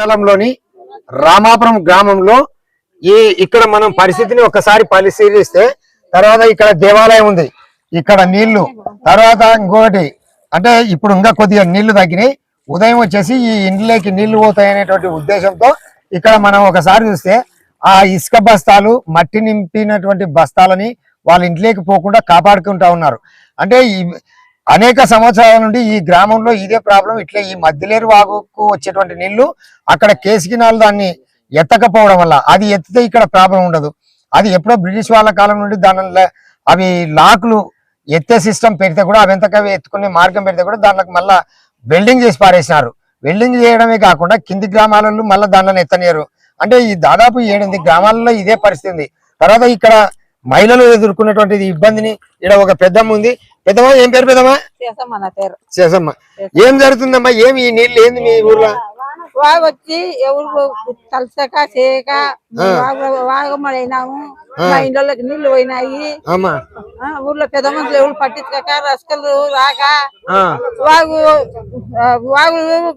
మండలంలోని రామాపురం గ్రామంలో ఇక్కడ మనం పరిస్థితిని ఒకసారి పరిశీలిస్తే తర్వాత ఇక్కడ దేవాలయం ఉంది, ఇక్కడ నీళ్లు, తర్వాత ఇంకొకటి అంటే ఇప్పుడు ఇంకా కొద్దిగా నీళ్లు తగ్గినాయి, ఉదయం వచ్చేసి ఈ ఇండ్లకి నీళ్లు పోతాయనేటువంటి ఉద్దేశంతో ఇక్కడ మనం ఒకసారి చూస్తే ఆ ఇసుక బస్తాలు మట్టి నింపినటువంటి బస్తాలని వాళ్ళ ఇంట్లోకి పోకుండా కాపాడుకుంటా ఉన్నారు. అంటే అనేక సంవత్సరాల నుండి ఈ గ్రామంలో ఇదే ప్రాబ్లం. ఇట్లా ఈ మధ్యలేరు వాగుకు వచ్చేటువంటి నీళ్లు అక్కడ కేసుకినాలు దాన్ని ఎత్తకపోవడం వల్ల, అది ఎత్తితే ఇక్కడ ప్రాబ్లం ఉండదు. అది ఎప్పుడో బ్రిటిష్ వాళ్ళ కాలం నుండి దానిలో అవి లాక్లు ఎత్తే సిస్టమ్ పెడితే కూడా అవి ఎంతకవి ఎత్తుకునే మార్గం పెడితే కూడా దానికి మళ్ళా వెల్డింగ్ చేసి పారేసినారు. వెల్డింగ్ చేయడమే కాకుండా కింది గ్రామాలలో మళ్ళీ దానిని ఎత్తనియరు. అంటే ఈ దాదాపు 8 గ్రామాలలో ఇదే పరిస్థితి. తర్వాత ఇక్కడ మహిళలు ఎదుర్కొన్నటువంటి ఇబ్బందిని ఇక్కడ ఒక పెద్దమ్మ ఉంది. పెద్దమ్మ, ఏం పేరు పెద్దమ్మ? శేషమ్మ. ఏం జరుగుతుందమ్మా? ఏమి ఈ నీళ్ళు ఏంది మీ ఊర్లో? వాగు వచ్చి ఎవరు తలసక చేయక వాగమడైనాము, మా ఇంట్లోకి నీళ్లు పోయినాయి. ఊర్లో పెద్ద మనుషులు ఎవరు పట్టించుకోక రసకలు రాక వాగు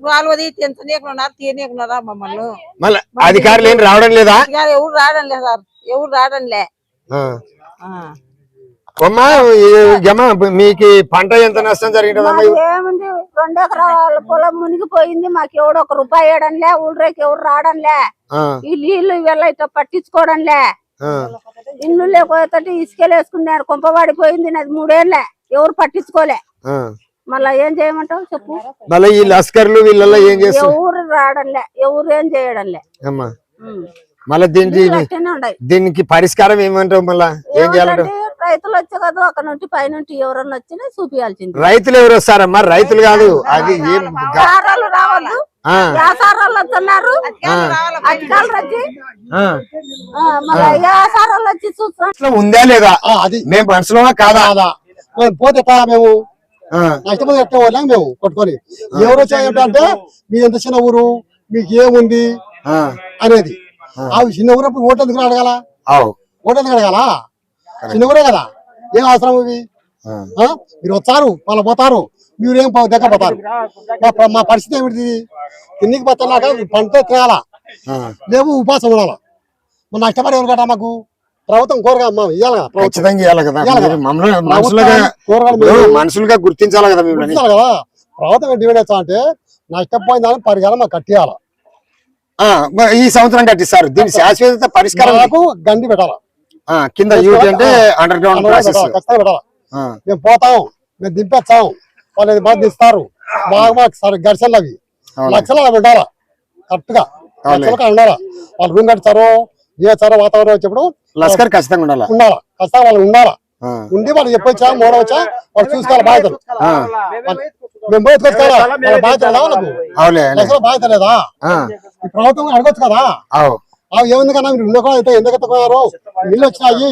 వాగుది తెంచనీయకున్నారు, తీయనీయకున్నారా మమ్మల్ని. మళ్ళీ అధికారులు ఏం రావడం లేదా? ఎవరు రావడం లేదు సార్, ఎవరు రావడంలే. మీకు పంట ఎంత నష్టం జరిగింది? ఏముంది, 2 ఎకరాల పొలం మునిగిపోయింది. మాకు ఎవడు 1 రూపాయి వేయడంలే, ఊళ్ళోకి ఎవరు రావడంలే. ఈ నీళ్లు ఇవాళ పట్టించుకోవడంలే. ఇల్లు లేకపోతే ఇసుకలు వేసుకున్నారు, కొంపబడిపోయింది. నాది 3 ఏళ్ళే, ఎవరు పట్టించుకోలే. మళ్ళా ఏం చేయమంటావు చెప్పు? మళ్ళీ ఈ లస్కర్లు వీళ్ళ ఏం చేస్తారు? ఎవరు రావడంలే, ఎవరు ఏం చేయడంలే. మళ్ళీ దీనికి పరిష్కారం ఏమంటావు? మళ్ళా ఏం చేయాలంటే రైతులు వచ్చే కదా, అక్కడ నుండి పైనుండి ఎవరన్నా వచ్చినా చూపించాల్సింది. రైతులు ఎవరు వస్తారమ్మా? రైతులు కాదు, అది రావద్దు. వ్యాసారాలు వస్తున్నారు, అధికారులు వచ్చి వ్యాసారాలు వచ్చి చూస్తాం. ఉందా లేదా అది మేము మనసులో కాదా? పోతే మేము నష్టపోతే ఎట్లా వాళ్ళం మేము కొట్టుకొని. ఎవరు వచ్చాయంటే మీ ఎంత చిన్న ఊరు, మీకు ఏముంది అనేది. అవి చిన్న ఊరప్పుడు ఓటు ఎందుకు అడగాల? ఓటు ఎందుకు అడగాల? చిన్న ఊరే కదా, ఏం అవసరం ఇవి? మీరు వచ్చారు, వాళ్ళు పోతారు, మీరేం దగ్గర పోతారు. మా పరిస్థితి ఏమిటి? తిన్నికి బతలాక పంట తినాలా, లేవు ఉపాసం ఉండాలా. మన నష్టపడి ఎవరు కదా మాకు ప్రభుత్వం కోరగా మనుషులుగా గుర్తించాలి కదా. కదా ప్రభుత్వం డివైడ్ చేస్తా అంటే నష్టపోయిన దాన్ని పరిహారం మాకు కట్టియాలా. ఈ సంవత్సరం కట్టిస్తారు. దీని శాశ్వత పరిష్కారం గండి పెట్టాలా కింద అంటే అండర్ గ్రౌండ్ పెట్టాలా. మేము పోతాం, మేము దింపేస్తాం, వాళ్ళు బాగా ఇస్తారు. బాగా ఘర్షణలు అవి లక్షలు పెట్టాలా, కరెక్ట్ గా ఉండాలా. వాళ్ళు రూమ్ కట్టారో చేస్తారో వాతావరణం వచ్చేప్పుడు లస్కర్ ఖచ్చితంగా ఉండాలా, ఖచ్చితంగా వాళ్ళు ఉండాలా. ఉండి వాళ్ళు చెప్పొచ్చా మోడవచ్చా వాళ్ళు చూసుకోవాలి. బాధ్యతలు మేము బయటకొచ్చుకోవాలా, వాళ్ళ బాధ్యత వాళ్ళకు బాధ్యత లేదా? ఈ ప్రభుత్వం అడగొచ్చు కదా. అవి ఏముంది కదా, మీరు ఉండకుండా అయితే ఎందుకు ఎత్తుకున్నారు? ఇల్లు వచ్చినాయి,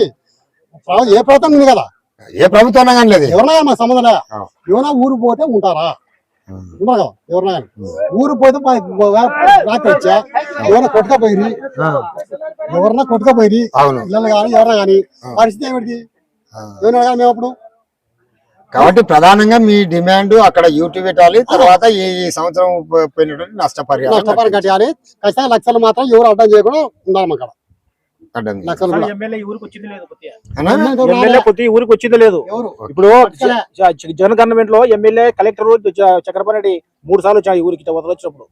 ఏ ప్రభుత్వం ఉంది కదా, ఏ ప్రభుత్వం లేదు. ఎవరినా మాకు సంబంధం లేదా? ఏమైనా ఊరు పోతే ఉంటారా? ఉండరు కదా. ఎవరినా ఊరు పోతే రాత్రి వచ్చా ఎవరైనా కొట్టుకపోయి, ఎవరన్నా కొట్టుకపోయి పిల్లలు కానీ ఎవరైనా కానీ పరిస్థితి ఏమిటి? ఏమైనా కానీ మేము అప్పుడు. కాబట్టి ప్రధానంగా మీ డిమాండ్ అక్కడ యూటీ పెట్టాలి. తర్వాత ఈ సంవత్సరం పోయినటువంటి నష్టపరిహారం కట్టాలి. ఖచ్చితంగా లక్షలు మాత్రం ఎవరు అడ్డం చేయకుండా ఉండాలి. అక్కడ ఊరికి వచ్చింది లేదు. ఇప్పుడు జగన్ గవర్నమెంట్ లో ఎమ్మెల్యే కలెక్టర్ చక్రపాణి 3 సార్లు వచ్చాయి ఊరికి. వచ్చినప్పుడు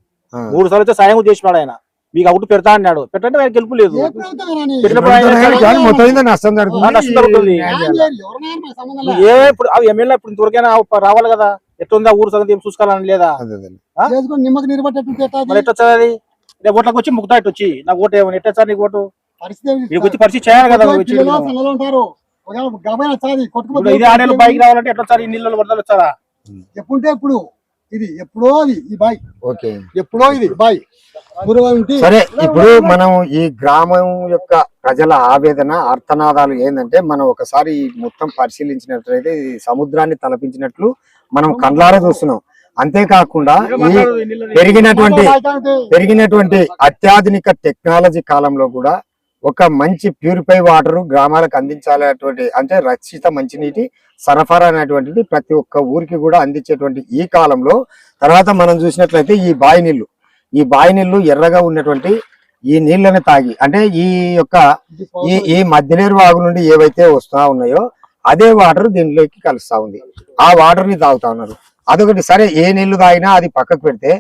3 సార్లు వచ్చి సాయం చేసినాడు. ఆయన మీకు అవుట్ పెడతా అన్నాడు, పెట్టంటే ఆయన గెలుపు లేదు. నష్టం జరుగుతుంది. ఇప్పుడు అవి ఎమ్మెల్యే ఇప్పుడు ఇంతవరకైనా రావాలి కదా. ఎట్లుందా ఊరు సంగతి ఏం చూసుకోవాలని లేదా? ఎట్టొచ్చా అది? రేపు ఓట్లకు వచ్చి ముక్తా ఇటు వచ్చి నాకు ఓటు ఏమని ఎట్టొచ్చా? నీకు ఓటు మీకు వచ్చి పరిస్థితి చేయాలి కదా. ఇది ఆడేళ్ళు బైక్ రావాలంటే ఎట్లా వచ్చారు? ఈ నీళ్ళు వరదలు వచ్చారా? ఎప్పుడంటే ఇప్పుడు ఇది ఎప్పుడో ఈ బాయ్ ఎప్పుడో ఇది బాయ్. సరే, ఇప్పుడు మనం ఈ గ్రామం యొక్క ప్రజల ఆవేదన ఆర్తనాదాలు ఏంటంటే, మనం ఒకసారి మొత్తం పరిశీలించినట్లయితే సముద్రాన్ని తలపించినట్లు మనం కండ్లారా చూస్తున్నాం. అంతేకాకుండా ఈ పెరిగినటువంటి అత్యాధునిక టెక్నాలజీ కాలంలో కూడా ఒక మంచి ప్యూరిఫై వాటర్ గ్రామాలకు అందించాలనేటువంటి, అంటే రక్షిత మంచినీటి సరఫరా అనేటువంటిది ప్రతి ఒక్క ఊరికి కూడా అందించేటువంటి ఈ కాలంలో, తర్వాత మనం చూసినట్లయితే ఈ బావి నీళ్లు ఈ బావి నీళ్లు ఎర్రగా ఉన్నటువంటి ఈ నీళ్ళని తాగి, అంటే ఈ యొక్క ఈ మధ్యలేరు వాగు నుండి ఏవైతే వస్తా ఉన్నాయో అదే వాటర్ దీనిలోకి కలుస్తా ఉంది. ఆ వాటర్ ని తాగుతా ఉన్నారు. అదొకటి. సరే, ఏ నీళ్లు తాగినా అది పక్కకు పెడితే,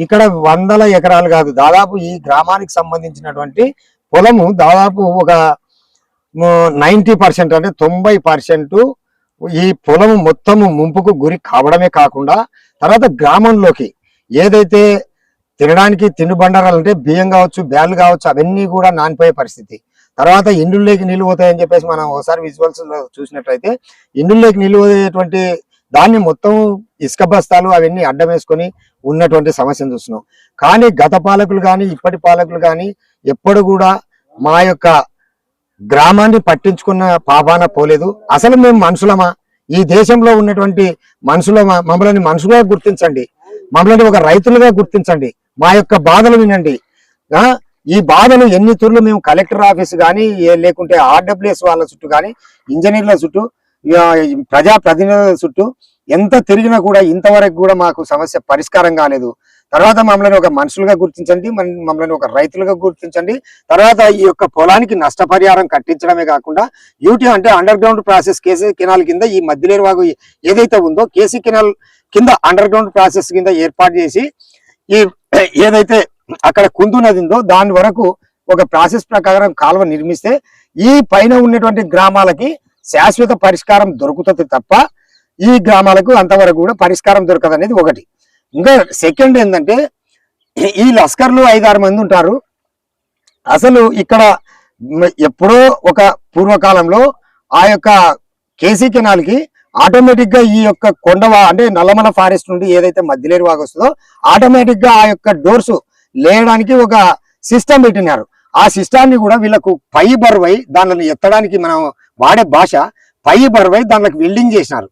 ఇక్కడ 100 ఎకరాలు కాదు, దాదాపు ఈ గ్రామానికి సంబంధించినటువంటి పొలము దాదాపు ఒక 90% అంటే 90% ఈ పొలము మొత్తము ముంపుకు గురి కావడమే కాకుండా, తర్వాత గ్రామంలోకి ఏదైతే తినడానికి తిండి బండారాలు అంటే బియ్యం కావచ్చు, బ్యాళ్ళు కావచ్చు, అవన్నీ కూడా నానిపోయే పరిస్థితి. తర్వాత ఇండ్లలోకి నీళ్లు పోతాయని చెప్పేసి మనం ఒకసారి విజువల్స్ లో చూసినట్లయితే, ఇండ్లలోకి నీళ్లు పోయేటువంటి దాన్ని మొత్తం ఇసుక బస్తాలు అవన్నీ అడ్డం వేసుకొని ఉన్నటువంటి సమస్యను చూస్తున్నాం. కానీ గత పాలకులు కానీ ఇప్పటి పాలకులు కానీ ఎప్పుడు కూడా మా యొక్క గ్రామాన్ని పట్టించుకున్న పాపాన పోలేదు. అసలు మేము మనుషులమా? ఈ దేశంలో ఉన్నటువంటి మనుషులమా? మమ్మల్ని మనుషులుగా గుర్తించండి, మమ్మల్ని ఒక రైతులుగా గుర్తించండి, మా యొక్క బాధలు వినండి. ఈ బాధలు ఎన్ని తూర్లు మేము కలెక్టర్ ఆఫీస్ కానీ, లేకుంటే ఆర్డబ్ల్యూఎస్ వాళ్ళ చుట్టూ కానీ, ఇంజనీర్ల చుట్టూ, ప్రజా ప్రతినిధుల చుట్టూ ఎంత తిరిగినా కూడా ఇంతవరకు కూడా మాకు సమస్య పరిష్కారం కాలేదు. తర్వాత మమ్మల్ని ఒక మనుషులుగా గుర్తించండి, మమ్మల్ని ఒక రైతులుగా గుర్తించండి. తర్వాత ఈ యొక్క పొలానికి నష్టపరిహారం కట్టించడమే కాకుండా యూటీ అంటే underground process KC canal కింద ఈ మధ్యలేరు వాగు ఏదైతే ఉందో కేసీ కెనాల్ కింద అండర్ గ్రౌండ్ ప్రాసెస్ కింద ఏర్పాటు చేసి ఈ ఏదైతే అక్కడ కుందు నది ఉందో దాని వరకు ఒక ప్రాసెస్ ప్రకారం కాలువ నిర్మిస్తే ఈ పైన ఉన్నటువంటి గ్రామాలకి శాశ్వత పరిష్కారం దొరుకుతుంది తప్ప ఈ గ్రామాలకు అంతవరకు కూడా పరిష్కారం దొరకదు అనేది ఒకటి. ఇంకా సెకండ్ ఏంటంటే, ఈ లస్కర్లు 5-6 మంది ఉంటారు. అసలు ఇక్కడ ఎప్పుడో ఒక పూర్వకాలంలో ఆ యొక్క కేసీ కెనాల్ కి ఆటోమేటిక్ గా ఈ యొక్క కొండవా అంటే నల్లమల ఫారెస్ట్ నుండి ఏదైతే మధ్యలేరు వాగు వస్తుందో ఆటోమేటిక్ గా ఆ యొక్క డోర్స్ లేయడానికి ఒక సిస్టమ్ పెట్టినారు. ఆ సిస్టాన్ని కూడా వీళ్ళకు పై బరువై దానిని ఎత్తడానికి మనం వాడే భాష పై బరువై దానికి వెల్డింగ్ చేసినారు.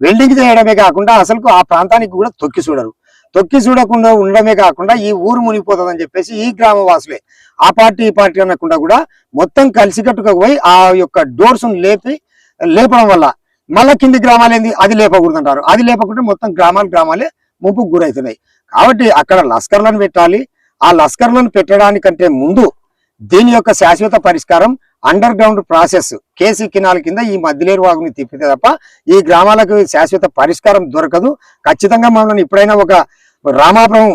వెల్డింగ్ చేయడమే కాకుండా అసలు ఆ ప్రాంతానికి కూడా తొక్కి చూడరు. తొక్కి చూడకుండా ఉండడమే కాకుండా ఈ ఊరు మునిగిపోతుందని చెప్పేసి ఈ గ్రామ వాసులే ఆ పార్టీ ఈ పార్టీ అనకుండా కూడా మొత్తం కలిసికట్టుగా పోయి ఆ యొక్క డోర్స్ లేపడం వల్ల మళ్ళా కింది గ్రామాలు ఏంది అది లేపకూడదు అంటారు. అది లేపకుంటే మొత్తం గ్రామాలే ముంపుకు గురవుతున్నాయి. కాబట్టి అక్కడ లస్కర్లను పెట్టాలి. ఆ లస్కర్లను పెట్టడానికంటే ముందు దీని యొక్క శాశ్వత పరిష్కారం underground process KC canal కింద ఈ మధ్యలేరు వాగుని తిప్పితే తప్ప ఈ గ్రామాలకు శాశ్వత పరిష్కారం దొరకదు. ఖచ్చితంగా మమ్మల్ని ఇప్పుడైనా ఒక రామాపురం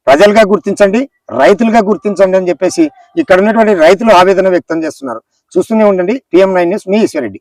ప్రజలుగా గుర్తించండి, రైతులుగా గుర్తించండి అని చెప్పేసి ఇక్కడ ఉన్నటువంటి రైతులు ఆవేదన వ్యక్తం చేస్తున్నారు. చూస్తూనే ఉండండి PM9 న్యూస్. మీ ఈశ్వరెడ్డి.